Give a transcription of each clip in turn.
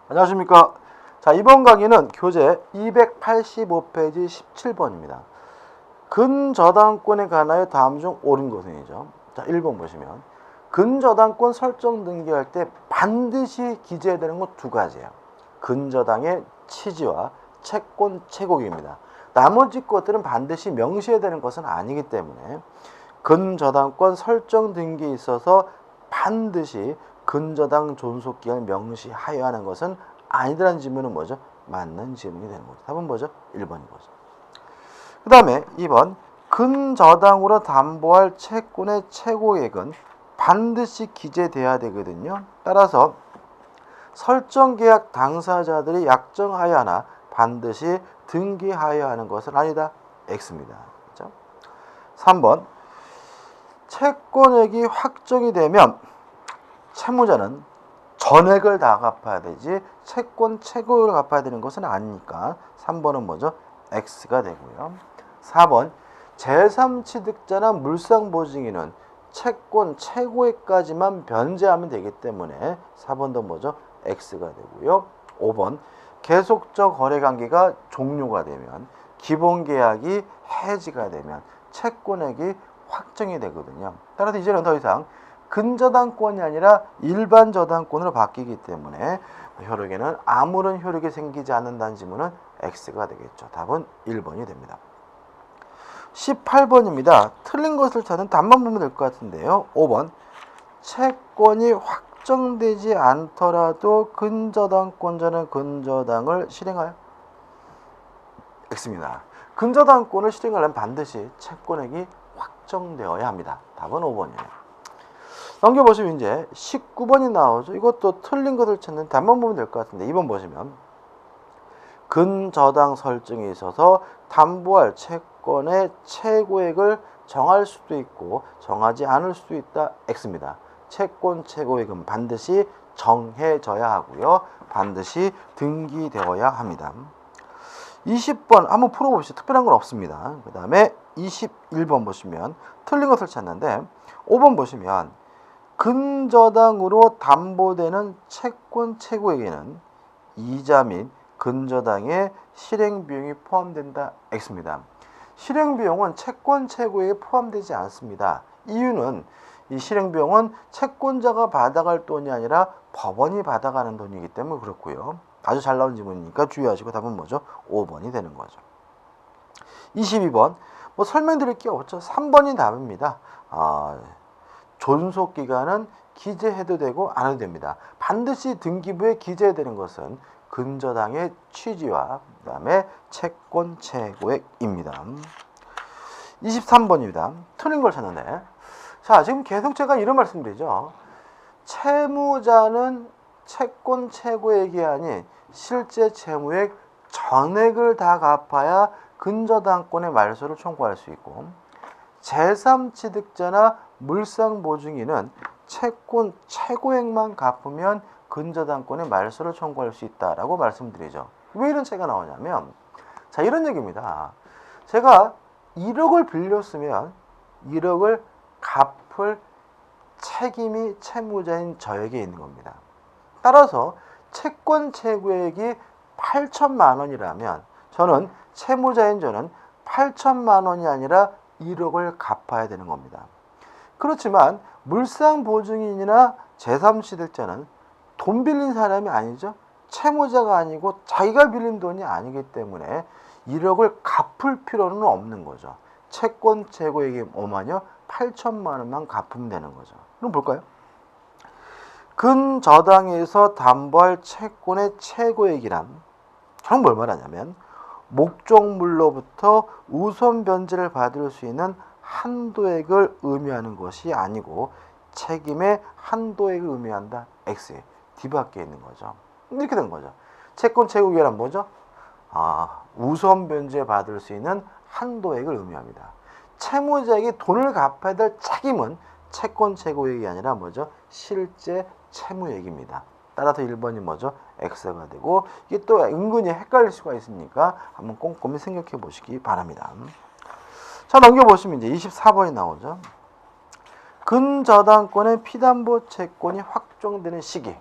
안녕하십니까. 자, 이번 강의는 교재 285페이지 17번입니다. 근저당권에 관하여 다음 중 옳은 것은이죠. 자, 1번 보시면 근저당권 설정 등기할 때 반드시 기재해야 되는 것 두 가지예요. 근저당의 취지와 채권 최고기입니다. 나머지 것들은 반드시 명시해야 되는 것은 아니기 때문에 근저당권 설정 등기에 있어서 반드시 근저당 존속기한을 명시하여야 하는 것은 아니더라는 질문은 뭐죠? 맞는 질문이 되는 거죠. 답은 뭐죠? 1번인 거죠. 그 다음에 2번 근저당으로 담보할 채권의 최고액은 반드시 기재돼야 되거든요. 따라서 설정계약 당사자들이 약정하여야 하나 반드시 등기하여야 하는 것은 아니다. X입니다. 그렇죠? 3번 채권액이 확정이 되면 채무자는 전액을 다 갚아야 되지 채권 최고액을 갚아야 되는 것은 아니니까 3번은 뭐죠? X가 되고요. 4번 제3취득자나 물상보증인은 채권 최고액까지만 변제하면 되기 때문에 4번도 뭐죠? X가 되고요. 5번 계속적 거래관계가 종료가 되면 기본계약이 해지가 되면 채권액이 확정이 되거든요. 따라서 이제는 더 이상 근저당권이 아니라 일반 저당권으로 바뀌기 때문에 효력에는 아무런 효력이 생기지 않는다는 질문은 X가 되겠죠. 답은 1번이 됩니다. 18번입니다. 틀린 것을 찾는 답만 보면 될 것 같은데요. 5번 채권이 확정되지 않더라도 근저당권자는 근저당을 실행하여 X입니다. 근저당권을 실행하려면 반드시 채권액이 확정되어야 합니다. 답은 5번이에요. 넘겨보시면 이제 19번이 나오죠. 이것도 틀린 것을 찾는 답만 보면 될 것 같은데 2번 보시면 근저당 설정에 있어서 담보할 채권의 최고액을 정할 수도 있고 정하지 않을 수도 있다. X입니다. 채권 최고액은 반드시 정해져야 하고요. 반드시 등기되어야 합니다. 20번 한번 풀어봅시다. 특별한 건 없습니다. 그 다음에 21번 보시면 틀린 것을 찾는데 5번 보시면 근저당으로 담보되는 채권 최고액에는 이자 및 근저당의 실행비용이 포함된다. X입니다. 실행비용은 채권 최고액에 포함되지 않습니다. 이유는 이 실행비용은 채권자가 받아갈 돈이 아니라 법원이 받아가는 돈이기 때문에 그렇고요. 아주 잘 나온 질문이니까 주의하시고 답은 뭐죠? 5번이 되는 거죠. 22번 뭐 설명드릴 게 없죠. 3번이 답입니다. 존속기간은 기재해도 되고 안 해도 됩니다. 반드시 등기부에 기재해야 되는 것은 근저당의 취지와 그 다음에 채권 최고액입니다. 23번입니다. 틀린 걸 찾는데 자 지금 계속 제가 이런 말씀드리죠. 채무자는 채권 최고액이 아닌 실제 채무액 전액을 다 갚아야 근저당권의 말소를 청구할 수 있고 제3취득자나 물상보증인은 채권 최고액만 갚으면 근저당권의 말소를 청구할 수 있다라고 말씀드리죠. 왜 이런 차이가 나오냐면 자 이런 얘기입니다. 제가 1억을 빌렸으면 1억을 갚을 책임이 채무자인 저에게 있는 겁니다. 따라서 채권 최고액이 8천만 원이라면 저는 채무자인 저는 8천만 원이 아니라 1억을 갚아야 되는 겁니다. 그렇지만 물상보증인이나 제3취득자는 돈 빌린 사람이 아니죠. 채무자가 아니고 자기가 빌린 돈이 아니기 때문에 1억을 갚을 필요는 없는 거죠. 채권 최고액이 뭐만요? 8천만 원만 갚으면 되는 거죠. 그럼 볼까요? 근저당에서 담보할 채권의 최고액이란 저는 뭘 말하냐면 목적물로부터 우선 변제를 받을 수 있는 한도액을 의미하는 것이 아니고 책임의 한도액을 의미한다. X. 뒤밖에 있는 거죠. 이렇게 된 거죠. 채권 최고액이란 뭐죠? 우선 변제 받을 수 있는 한도액을 의미합니다. 채무자에게 돈을 갚아야 될 책임은 채권 최고액이 아니라 뭐죠? 실제 채무액입니다. 따라서 1번이 뭐죠? X가 되고 이게 또 은근히 헷갈릴 수가 있으니까 한번 꼼꼼히 생각해 보시기 바랍니다. 자 넘겨보시면 이제 24번이 나오죠. 근저당권의 피담보 채권이 확정되는 시기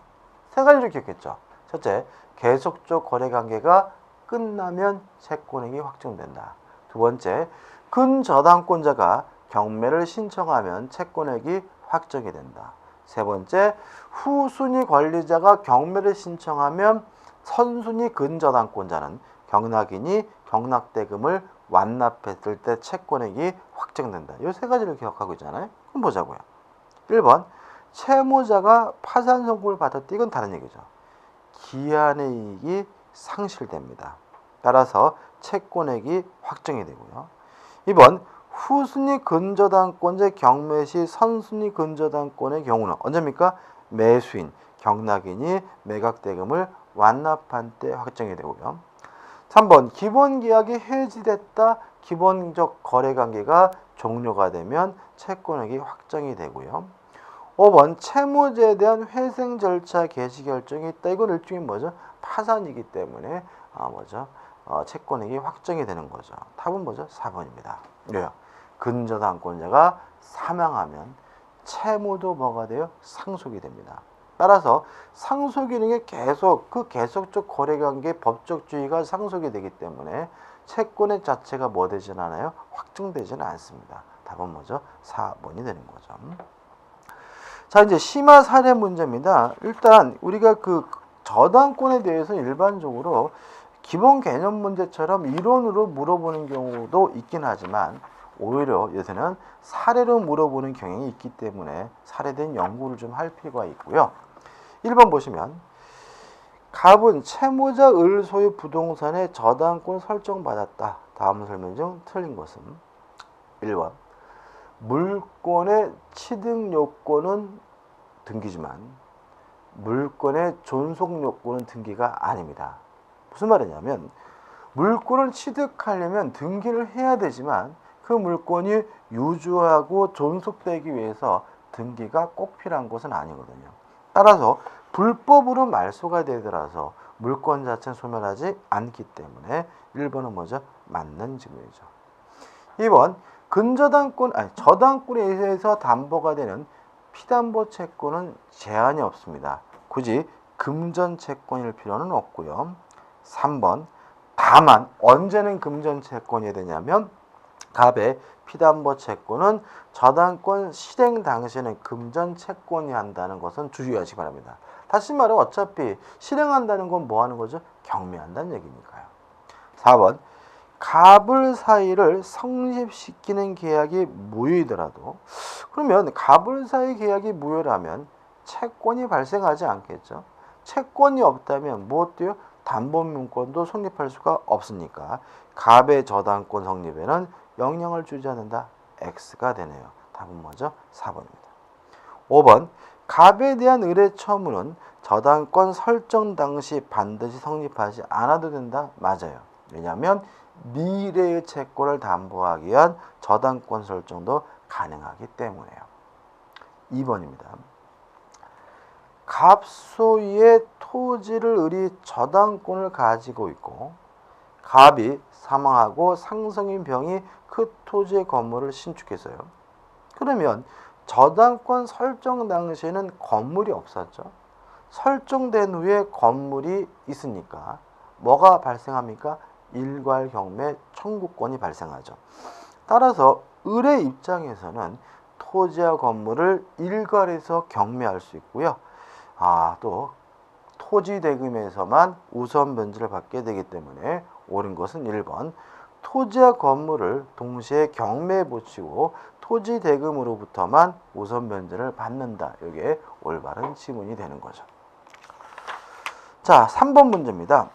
세 가지를 기억했죠. 첫째, 계속적 거래관계가 끝나면 채권액이 확정된다. 두 번째, 근저당권자가 경매를 신청하면 채권액이 확정이 된다. 세 번째, 후순위 권리자가 경매를 신청하면 선순위 근저당권자는 경락인이 경락대금을 완납했을 때 채권액이 확정된다. 이 세 가지를 기억하고 있잖아요. 그럼 보자고요. 1번, 채무자가 파산 선고를 받았다. 이건 다른 얘기죠. 기한의 이익이 상실됩니다. 따라서 채권액이 확정이 되고요. 2번, 후순위 근저당권자의 경매 시 선순위 근저당권의 경우는 언제입니까? 매수인, 경락인이 매각대금을 완납한 때 확정이 되고요. 3번, 기본계약이 해지됐다. 기본적 거래관계가 종료가 되면 채권액이 확정이 되고요. 5번, 채무자에 대한 회생 절차 개시 결정이 있다. 이건 일종의 뭐죠? 파산이기 때문에 채권액이 확정이 되는 거죠. 답은 뭐죠? 4번입니다. 왜요? 근저당권자가 사망하면 채무도 뭐가 돼요? 상속이 됩니다. 따라서 상속 기능에 계속적 거래관계 법적주의가 상속이 되기 때문에 채권액 자체가 뭐 되진 않아요? 확정되지는 않습니다. 답은 뭐죠? 4번이 되는 거죠. 자, 이제 심화 사례 문제입니다. 일단 우리가 그 저당권에 대해서 일반적으로 기본 개념 문제처럼 이론으로 물어보는 경우도 있긴 하지만 오히려 요새는 사례로 물어보는 경향이 있기 때문에 사례된 연구를 좀 할 필요가 있고요. 1번 보시면 갑은 채무자 을 소유 부동산의 저당권 설정받았다. 다음 설명 중 틀린 것은 1번 물권의 취득 요건은 등기지만 물권의 존속 요건은 등기가 아닙니다. 무슨 말이냐면 물권을 취득하려면 등기를 해야 되지만 그 물권이 유주하고 존속되기 위해서 등기가 꼭 필요한 것은 아니거든요. 따라서 불법으로 말소가 되더라도 물권 자체는 소멸하지 않기 때문에 1번은 뭐죠? 맞는 질문이죠. 2번 저당권에 의해서 담보가 되는 피담보 채권은 제한이 없습니다. 굳이 금전 채권일 필요는 없고요. 3번 다만 언제는 금전 채권이 되냐면 갑의 피담보 채권은 저당권 실행 당시에는 금전 채권이 한다는 것은 주의하시기 바랍니다. 다시 말해 어차피 실행한다는 건 뭐 하는 거죠? 경매한다는 얘기니까요. 4번 갑을 사이를 성립시키는 계약이 무효이더라도 그러면 갑을 사이 계약이 무효라면 채권이 발생하지 않겠죠. 채권이 없다면 무엇도요? 담보문건도 성립할 수가 없으니까 갑의 저당권 성립에는 영향을 주지 않는다. X가 되네요. 답은 뭐죠? 4번입니다. 5번 갑에 대한 의뢰 처분은 저당권 설정 당시 반드시 성립하지 않아도 된다. 맞아요. 왜냐하면 미래의 채권을 담보하기 위한 저당권 설정도 가능하기 때문에요. 2번입니다. 갑 소유의 토지를 을이 저당권을 가지고 있고 갑이 사망하고 상속인 병이 그 토지의 건물을 신축했어요. 그러면 저당권 설정 당시에는 건물이 없었죠. 설정된 후에 건물이 있으니까 뭐가 발생합니까? 일괄경매 청구권이 발생하죠. 따라서 을의 입장에서는 토지와 건물을 일괄해서 경매할 수 있고요. 또 토지 대금에서만 우선 변제를 받게 되기 때문에 옳은 것은 1번 토지와 건물을 동시에 경매에 붙이고 토지 대금으로부터만 우선 변제를 받는다. 이게 올바른 지문이 되는 거죠. 자, 3번 문제입니다.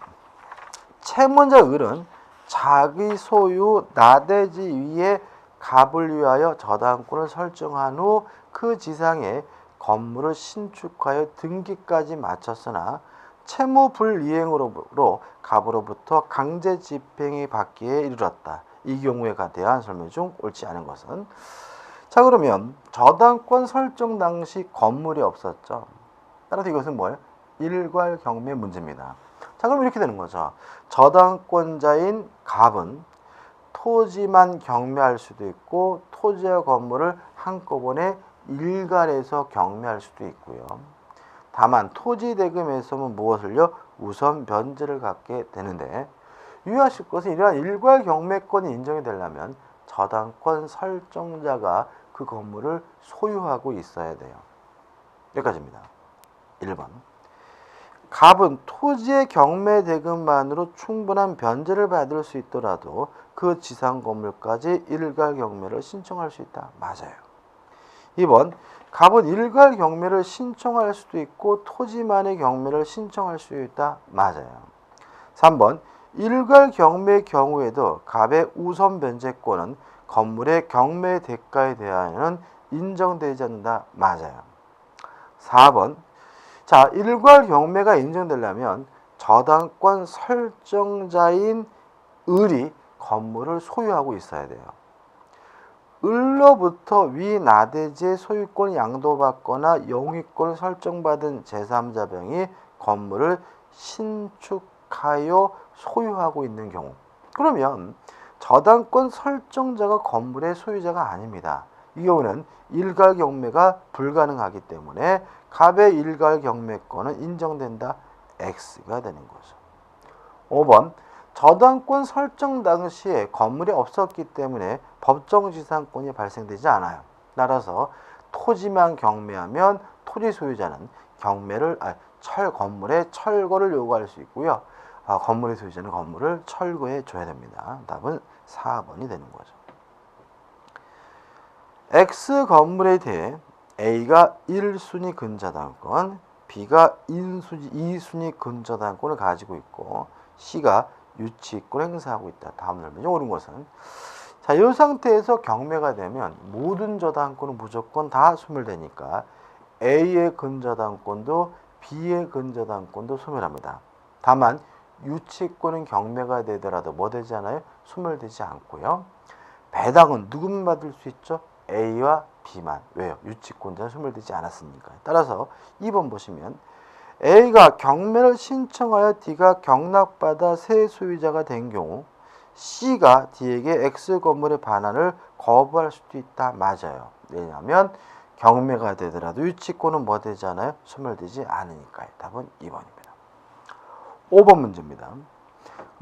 채무자 을은 자기 소유 나대지 위에 갑을 위하여 저당권을 설정한 후 그 지상에 건물을 신축하여 등기까지 마쳤으나 채무 불이행으로 갑으로부터 강제 집행이 받기에 이르렀다. 이 경우에 대한 설명 중 옳지 않은 것은 자 그러면 저당권 설정 당시 건물이 없었죠. 따라서 이것은 뭐예요? 일괄 경매 문제입니다. 자 그럼 이렇게 되는 거죠. 저당권자인 갑은 토지만 경매할 수도 있고 토지와 건물을 한꺼번에 일괄해서 경매할 수도 있고요. 다만 토지 대금에서는 무엇을요? 우선 변제를 갖게 되는데 유의하실 것은 이러한 일괄 경매권이 인정이 되려면 저당권 설정자가 그 건물을 소유하고 있어야 돼요. 여기까지입니다. 1번. 갑은 토지의 경매 대금만으로 충분한 변제를 받을 수 있더라도 그 지상 건물까지 일괄 경매를 신청할 수 있다. 맞아요. 2번. 갑은 일괄 경매를 신청할 수도 있고 토지만의 경매를 신청할 수 있다. 맞아요. 3번. 일괄 경매의 경우에도 갑의 우선 변제권은 건물의 경매 대가에 대하여는 인정되지 않는다. 맞아요. 4번. 자, 일괄 경매가 인정되려면 저당권 설정자인 을이 건물을 소유하고 있어야 돼요. 을로부터 위 나대지의 소유권 양도받거나 영위권을 설정받은 제3자병이 건물을 신축하여 소유하고 있는 경우, 그러면 저당권 설정자가 건물의 소유자가 아닙니다. 이 경우는 일괄 경매가 불가능하기 때문에 갑의 일괄 경매권은 인정된다. X가 되는 거죠. 5번. 저당권 설정 당시에 건물이 없었기 때문에 법정지상권이 발생되지 않아요. 따라서 토지만 경매하면 토지 소유자는 건물의 철거를 요구할 수 있고요. 건물의 소유자는 건물을 철거해 줘야 됩니다. 답은 4번이 되는 거죠. X 건물에 대해 A가 1순위 근저당권, B가 2순위 근저당권을 가지고 있고 C가 유치권을 행사하고 있다. 다음 설명에 옳은 것은, 자, 이 상태에서 경매가 되면 모든 저당권은 무조건 다 소멸되니까 A의 근저당권도 B의 근저당권도 소멸합니다. 다만 유치권은 경매가 되더라도 뭐 되지 않아요? 소멸되지 않고요. 배당은 누구만 받을 수 있죠? A와 B만. 왜요? 유치권자는 소멸되지 않았으니까. 따라서 2번 보시면 A가 경매를 신청하여 D가 경락받아 새 소유자가 된 경우 C가 D에게 X 건물의 반환을 거부할 수도 있다. 맞아요. 왜냐하면 경매가 되더라도 유치권은 뭐 되지 않아요? 소멸되지 않으니까요. 답은 2번입니다. 5번 문제입니다.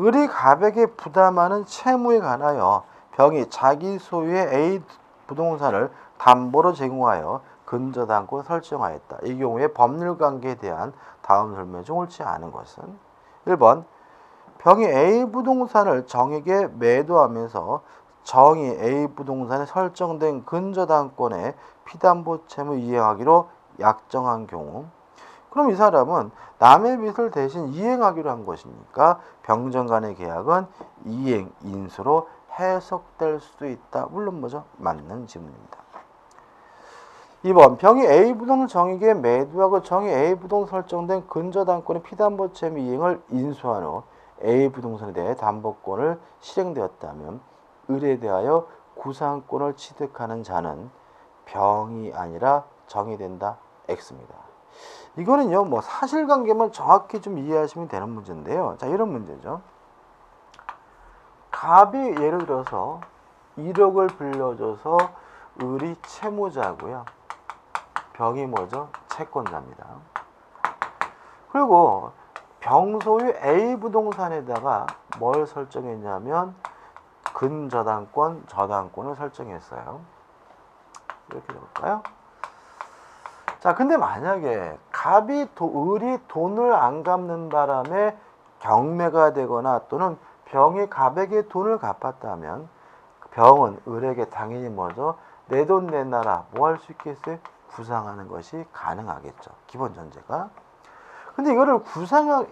을이 갑에게 부담하는 채무에 관하여 병이 자기 소유의 A 부동산을 담보로 제공하여 근저당권 설정하였다. 이 경우에 법률관계에 대한 다음 설명 중 옳지 않은 것은 1번. 병이 A 부동산을 정에게 매도하면서 정이 A 부동산에 설정된 근저당권에 피담보 채무 이행하기로 약정한 경우, 그럼 이 사람은 남의 빚을 대신 이행하기로 한 것이니까 병정 간의 계약은 이행, 인수로 해석될 수도 있다. 물론 뭐죠? 맞는 질문입니다. 2번. 병이 A 부동산 정에게 매도하고 정이 A 부동산 설정된 근저당권의 피담보 채무 이행을 인수한 후 A 부동산에 대해 담보권을 실행되었다면 을에 대하여 구상권을 취득하는 자는 병이 아니라 정이 된다. X입니다. 이거는요, 뭐 사실관계만 정확히 좀 이해하시면 되는 문제인데요. 자, 이런 문제죠. 갑이 예를 들어서 1억을 빌려줘서 을이 채무자고요. 병이 뭐죠? 채권자입니다. 그리고 병소유 A 부동산에다가 뭘 설정했냐면 근저당권, 저당권을 설정했어요. 이렇게 볼까요? 자, 근데 만약에 을이 돈을 안 갚는 바람에 경매가 되거나 또는 병이 갑에게 돈을 갚았다면 병은 을에게 당연히 뭐죠? 내 돈 내놔라. 뭐 할 수 있겠어요? 구상하는 것이 가능하겠죠. 기본 전제가. 근데 이거를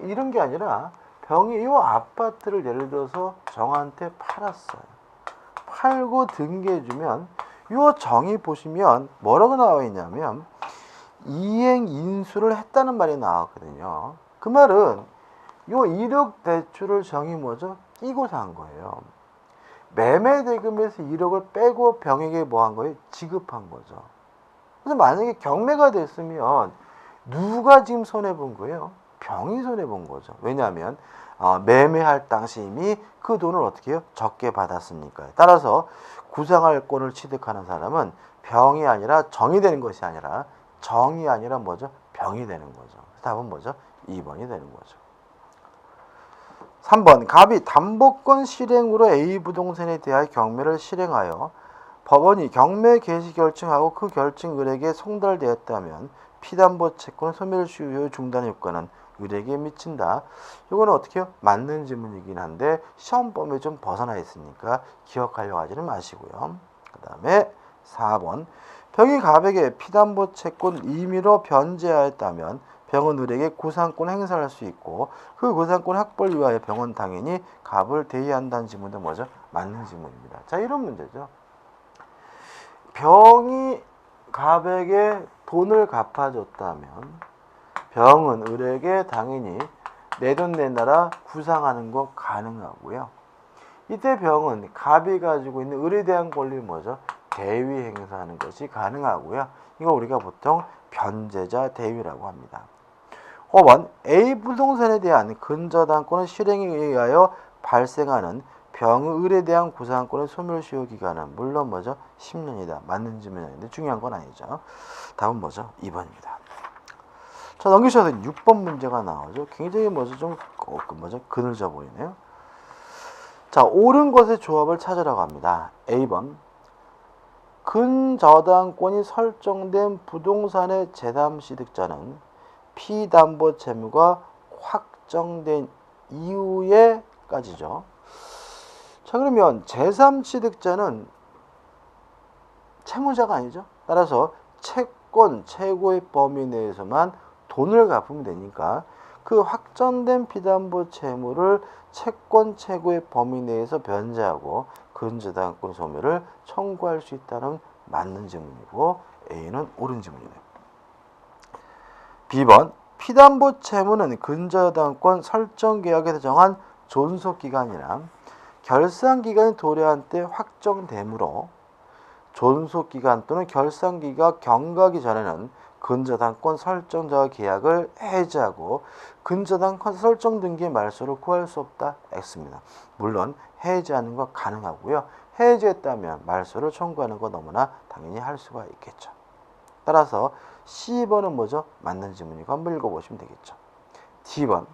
이런 게 아니라 병이 이 아파트를 예를 들어서 정한테 팔았어요. 팔고 등기해주면 이 정이 보시면 뭐라고 나와 있냐면 이행 인수를 했다는 말이 나왔거든요. 그 말은 이 1억 대출을 정이 뭐죠? 끼고 산 거예요. 매매 대금에서 1억을 빼고 병에게 뭐 한 거예요? 지급한 거죠. 그래서 만약에 경매가 됐으면 누가 지금 손해본 거예요? 병이 손해본 거죠. 왜냐하면 매매할 당시 이미 그 돈을 어떻게 해요? 적게 받았으니까요. 따라서 구상할권을 취득하는 사람은 병이 아니라 정이 되는 것이 아니라 정이 아니라 뭐죠? 병이 되는 거죠. 답은 뭐죠? 2번이 되는 거죠. 3번 갑이 담보권 실행으로 A 부동산에 대하여 경매를 실행하여 법원이 경매 개시 결정하고 그 결정 을에게 송달되었다면 피담보 채권 소멸시효 중단 효과는 을에게 미친다. 이거는 어떻게 해요? 맞는 질문이긴 한데 시험 범위에 좀 벗어나 있으니까 기억하려고 하지는 마시고요. 그 다음에 4번 병이 갑에게 피담보 채권 임의로 변제하였다면 병은 을에게 구상권 행사할 수 있고 그 구상권 확보를 위하여 병은 당연히 갑을 대의한다는 질문도 뭐죠? 맞는 질문입니다. 자, 이런 문제죠. 병이 갑에게 돈을 갚아줬다면 병은 을에게 당연히 내 돈 내놔라 구상하는 거 가능하고요. 이때 병은 갑이 가지고 있는 을에 대한 권리를 뭐죠? 대위 행사하는 것이 가능하고요. 이거 우리가 보통 변제자 대위라고 합니다. 5번 A 부동산에 대한 근저당권의 실행에 의하여 발생하는 병의 을에 대한 구상권의 소멸시효 기간은 물론 뭐죠? 10년이다. 맞는 질문인데 중요한 건 아니죠. 답은 뭐죠? 2번입니다. 자, 넘기셔서 6번 문제가 나오죠. 굉장히 뭐죠? 좀 그늘져 보이네요. 자, 옳은 것의 조합을 찾으라고 합니다. A번 근저당권이 설정된 부동산의 제3취득자는 피담보 채무가 확정된 이후에까지죠. 자, 그러면 제3취득자는 채무자가 아니죠. 따라서 채권 최고의 범위 내에서만 돈을 갚으면 되니까 그 확정된 피담보 채무를 채권 최고의 범위 내에서 변제하고 근저당권 소멸을 청구할 수 있다는 맞는 질문이고 A는 옳은 질문이네요. B번 피담보 채무는 근저당권 설정 계약에서 정한 존속기간이나 결산기간이 도래한 때 확정되므로 존속기간 또는 결산기가 경과하기 전에는 근저당권 설정자와 계약을 해지하고 근저당권 설정 등기의 말소를 구할 수 없다. X입니다. 물론 해지하는 거 가능하고요. 해지했다면 말소를 청구하는 거 너무나 당연히 할 수가 있겠죠. 따라서 C번은 뭐죠? 맞는 질문이고 한번 읽어보시면 되겠죠. D번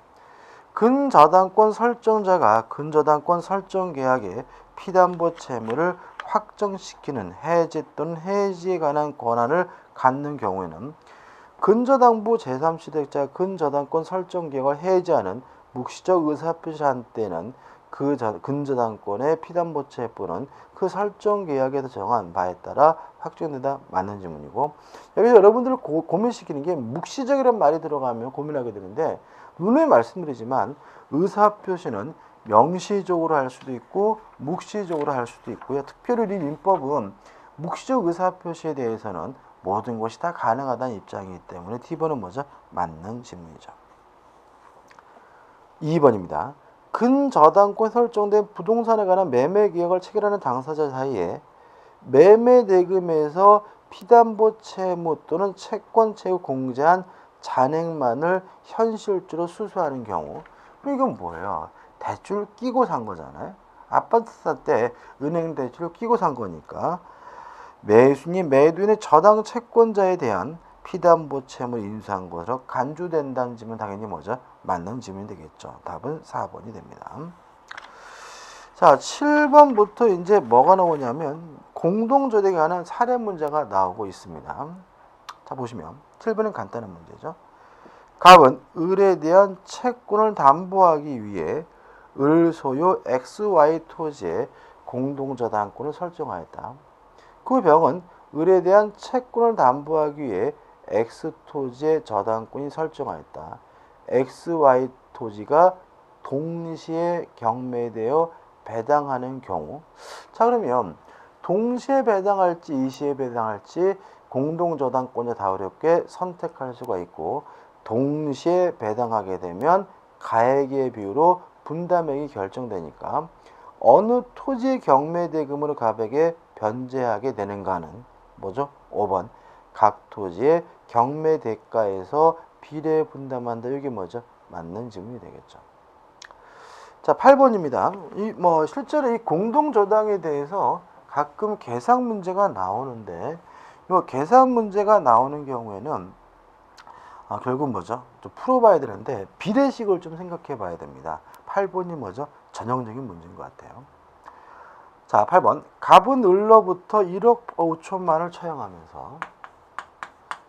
근저당권 설정자가 근저당권 설정 계약에 피담보 채무를 확정시키는 해지 또는 해지에 관한 권한을 갖는 경우에는 근저당부 제3취득자 근저당권 설정 계약을 해지하는 묵시적 의사표시한 때는 그 근저당권의 피담보 채무는 그 설정 계약에서 정한 바에 따라 확정된다. 맞는 질문이고 여기서 여러분들을 고민시키는 게 묵시적이라는 말이 들어가면 고민하게 되는데 누누이 말씀드리지만 의사표시는 명시적으로 할 수도 있고 묵시적으로 할 수도 있고요. 특별히 이 민법은 묵시적 의사표시에 대해서는 모든 것이 다 가능하다는 입장이기 때문에 D번은 뭐죠? 맞는 질문이죠. 2번입니다. 근저당권 설정된 부동산에 관한 매매 계약을 체결하는 당사자 사이에 매매 대금에서 피담보 채무 또는 채권 채무 공제한 잔액만을 현실주로 수수하는 경우 이건 뭐예요? 대출 끼고 산 거잖아요. 아파트 살 때 은행 대출을 끼고 산 거니까 매수인이 매도인의 저당 채권자에 대한 피담보 채무 인수한 것으로 간주된다는 질문 당연히 뭐죠? 맞는 질문이 되겠죠. 답은 4번이 됩니다. 자, 7번부터 이제 뭐가 나오냐면 공동저당에 관한 사례 문제가 나오고 있습니다. 자, 보시면 7번은 간단한 문제죠. 갑은 을에 대한 채권을 담보하기 위해 을 소유 XY 토지의 공동저당권을 설정하였다. 그 병은 을에 대한 채권을 담보하기 위해 X 토지의 저당권이 설정하였다. XY 토지가 동시에 경매되어 배당하는 경우 자 그러면 동시에 배당할지 이시에 배당할지 공동저당권자 다 어렵게 선택할 수가 있고 동시에 배당하게 되면 가액의 비율로 분담액이 결정되니까 어느 토지의 경매대금으로 갑에게 변제하게 되는가는 뭐죠? 5번 각 토지의 경매대가에서 비례 분담한다. 이게 뭐죠? 맞는 질문이 되겠죠. 자, 8번입니다. 실제로 이 공동저당에 대해서 가끔 계산 문제가 나오는데 이 계산 문제가 나오는 경우에는 결국 뭐죠? 좀 풀어봐야 되는데 비례식을 좀 생각해 봐야 됩니다. 8번이 뭐죠? 전형적인 문제인 것 같아요. 자, 8번. 갑은 을로부터 1억 5천만을 처형하면서,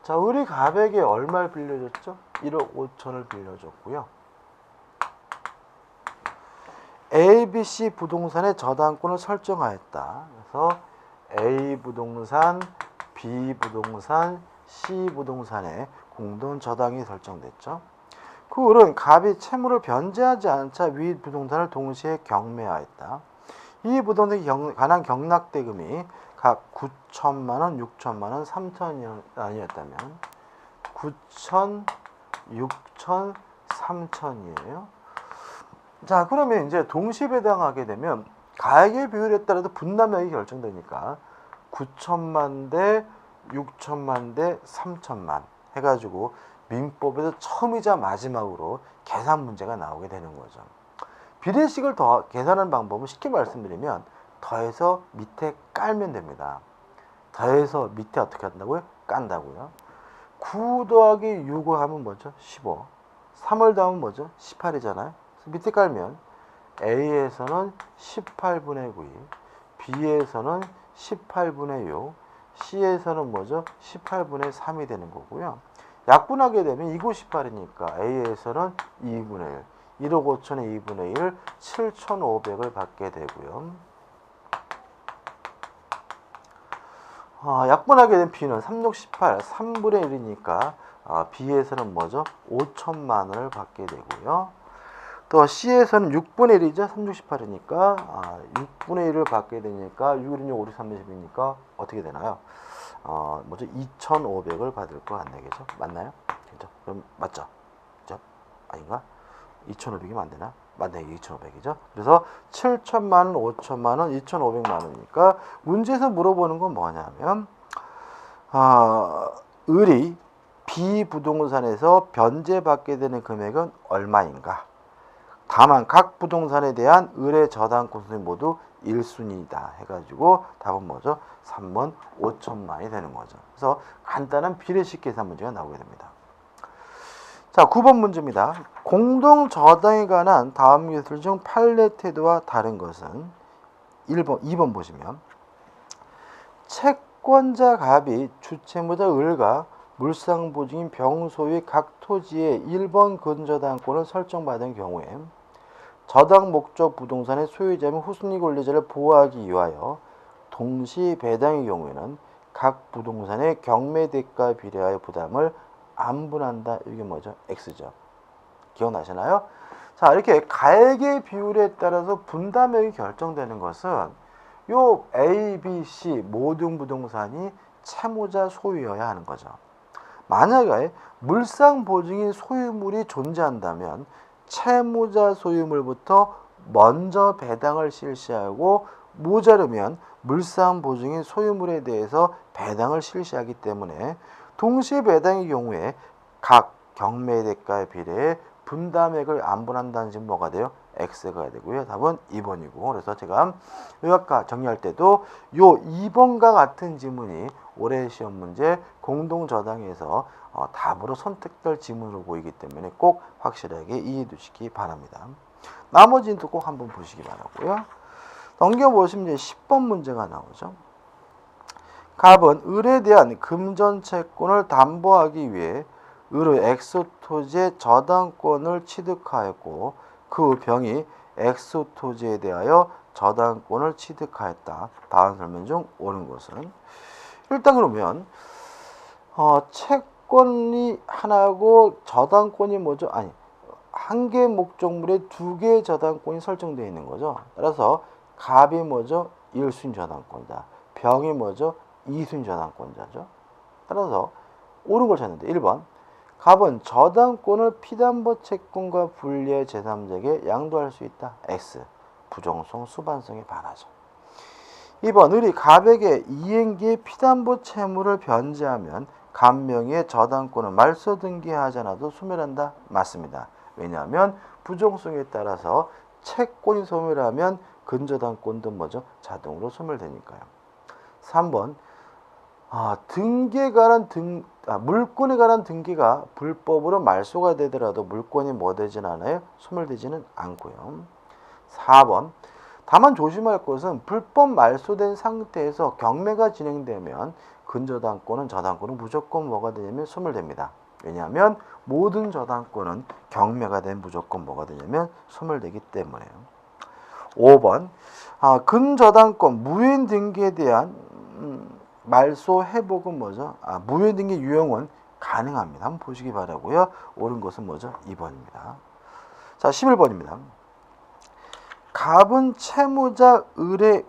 자, 을이 갑에게 얼마를 빌려줬죠? 1억 5천을 빌려줬고요. A, B, C 부동산의 저당권을 설정하였다. 그래서 A 부동산, B 부동산, C 부동산의 공동 저당이 설정됐죠. 그 을은 갑이 채무를 변제하지 않자 위 부동산을 동시에 경매하였다. 이 부동산에 관한 경락대금이 각 9천만 원, 6천만 원, 3천이 아니었다면 9천, 6천, 3천이에요. 자, 그러면 이제 동시배당하게 되면 가액의 비율에 따라서 분담액이 결정되니까 9천만 대 6천만 대 3천만 해가지고 민법에서 처음이자 마지막으로 계산 문제가 나오게 되는 거죠. 비례식을 더 계산하는 방법은 쉽게 말씀드리면 더해서 밑에 깔면 됩니다. 더해서 밑에 어떻게 한다고요? 깐다고요. 9 더하기 6을 하면 뭐죠? 15. 3을 더하면 뭐죠? 18이잖아요. 밑에 깔면 A에서는 18분의 9, B에서는 18분의 6, C에서는 뭐죠? 18분의 3이 되는 거고요. 약분하게 되면 2, 9, 18이니까 A에서는 2분의 1, 1억 5천에 2분의 1, 7,500을 받게 되고요. 약분하게 된 B는 3, 6, 18, 3분의 1이니까 B에서는 뭐죠? 5천만 원을 받게 되고요. 또 C에서는 6분의 1이죠. 3, 6, 18이니까 6분의 1을 받게 되니까 6, 1, 6, 5, 6, 30이니까 어떻게 되나요? 뭐죠? 2,500을 받을 거 같네, 그죠? 맞나요? 그죠? 그럼 맞죠? 그죠? 아닌가? 2,500이면 안 되나? 맞네, 2,500이죠. 그래서 7천만 원, 5천만 원, 2,500만 원이니까 문제에서 물어보는 건 뭐냐면 을이 B 부동산에서 변제받게 되는 금액은 얼마인가? 다만 각 부동산에 대한 을의 저당권이 모두 1순위이다 해가지고 답은 뭐죠? 3번 5천만이 되는 거죠. 그래서 간단한 비례식 계산 문제가 나오게 됩니다. 자, 9번 문제입니다. 공동 저당에 관한 다음 기술 중 판례 태도와 다른 것은 2번 보시면 채권자 갑이 주채무자 을과 물상보증인 병소의 각 토지의 1번 근저당권을 설정받은 경우에 저당 목적 부동산의 소유자면 후순위 권리자를 보호하기 위하여 동시 배당의 경우에는 각 부동산의 경매 대가 비례하여 부담을 안분한다. 이게 뭐죠? X죠. 기억나시나요? 자, 이렇게 가액의 비율에 따라서 분담액이 결정되는 것은 요 A, B, C 모든 부동산이 채무자 소유여야 하는 거죠. 만약에 물상보증인 소유물이 존재한다면 채무자 소유물부터 먼저 배당을 실시하고 모자르면 물상보증인 소유물에 대해서 배당을 실시하기 때문에 동시 배당의 경우에 각 경매 대가에 비례해 분담액을 안분한다는 지금 뭐가 돼요? X가 되고요. 답은 2번이고 그래서 제가 요약과 정리할 때도 요 2번과 같은 지문이 올해 시험 문제 공동저당에서 답으로 선택될 지문으로 보이기 때문에 꼭 확실하게 이해해 두시기 바랍니다. 나머지는 또 꼭 한번 보시기 바라고요. 넘겨보시면 이제 10번 문제가 나오죠. 갑은 을에 대한 금전 채권을 담보하기 위해 을의 엑소토지의 저당권을 취득하였고 그 병이 엑소토지에 대하여 저당권을 취득하였다. 다음 설명 중 옳은 것은 일단 그러면 채권이 하나고 저당권이 뭐죠? 아니, 한 개 목적물에 두 개의 저당권이 설정되어 있는 거죠. 따라서 갑이 뭐죠? 1순위 저당권자. 병이 뭐죠? 2순위 저당권자죠. 따라서 옳은 걸 찾는데 1번 갑은 저당권을 피담보 채권과 분리해 제3자에게 양도할 수 있다. X. 부정성, 수반성에 반하죠. 2번 을이 갑에게 이행기의 피담보 채무를 변제하면 갑 명의의 저당권을 말소 등기하지 않아도 소멸한다. 맞습니다. 왜냐하면 부정성에 따라서 채권이 소멸하면 근저당권도 뭐죠? 자동으로 소멸되니까요. 3번 물건에 관한 등기가 불법으로 말소가 되더라도 물건이 뭐 되진 않아요? 소멸되지는 않고요. 4번. 다만 조심할 것은 불법 말소된 상태에서 경매가 진행되면 근저당권은 저당권은 무조건 뭐가 되냐면 소멸됩니다. 왜냐하면 모든 저당권은 경매가 되면 무조건 뭐가 되냐면 소멸되기 때문에요. 5번. 근저당권 무효인 등기에 대한 말소 회복은 뭐죠? 무효인 등기 유용은 가능합니다. 한번 보시기 바라고요. 옳은 것은 뭐죠? 2번입니다. 자, 11번입니다. 갑은 채무자 을의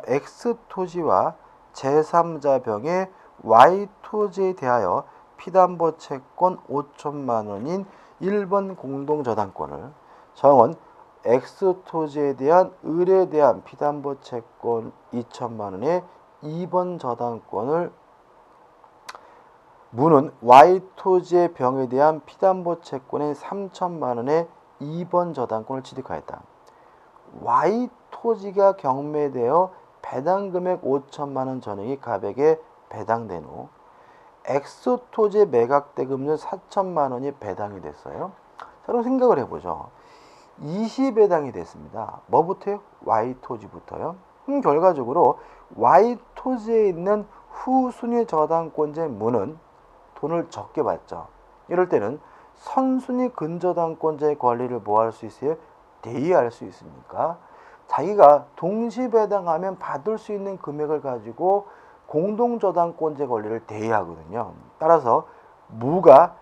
X토지와 제3자 병의 Y토지에 대하여 피담보 채권 5천만 원인 1번 공동저당권을 정은 X토지에 대한 을에 대한 피담보 채권 2천만 원의 2번 저당권을 무는 Y토지의 병에 대한 피담보 채권의 3천만 원의 2번 저당권을 취득하였다. Y토지가 경매되어 배당금액 5천만 원 전액이 갑에게 배당된 후 X토지의 매각대금률 4천만 원이 배당이 됐어요. 자, 그럼 생각을 해보죠. 20배당이 됐습니다. 뭐부터요? Y토지부터요. 결과적으로 Y토지에 있는 후순위 저당권자의 무는 돈을 적게 받죠. 이럴 때는 선순위 근저당권자의 권리를 뭐 할 수 있어요? 대의할 수 있으니까 자기가 동시배당하면 받을 수 있는 금액을 가지고 공동저당권자의 권리를 대의하거든요. 따라서 무가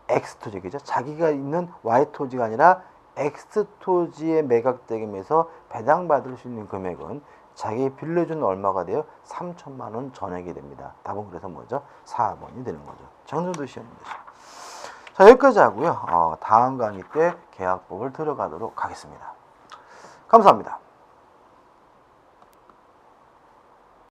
X토지겠죠. 자기가 있는 Y토지가 아니라 X토지의 매각대금에서 배당받을 수 있는 금액은 자기 빌려준 얼마가 돼요? 3천만 원 전액이 됩니다. 답은 그래서 뭐죠? 4번이 되는 거죠. 정정도 시험입니다. 자, 여기까지 하고요. 다음 강의 때 계약법을 들어가도록 하겠습니다. 감사합니다.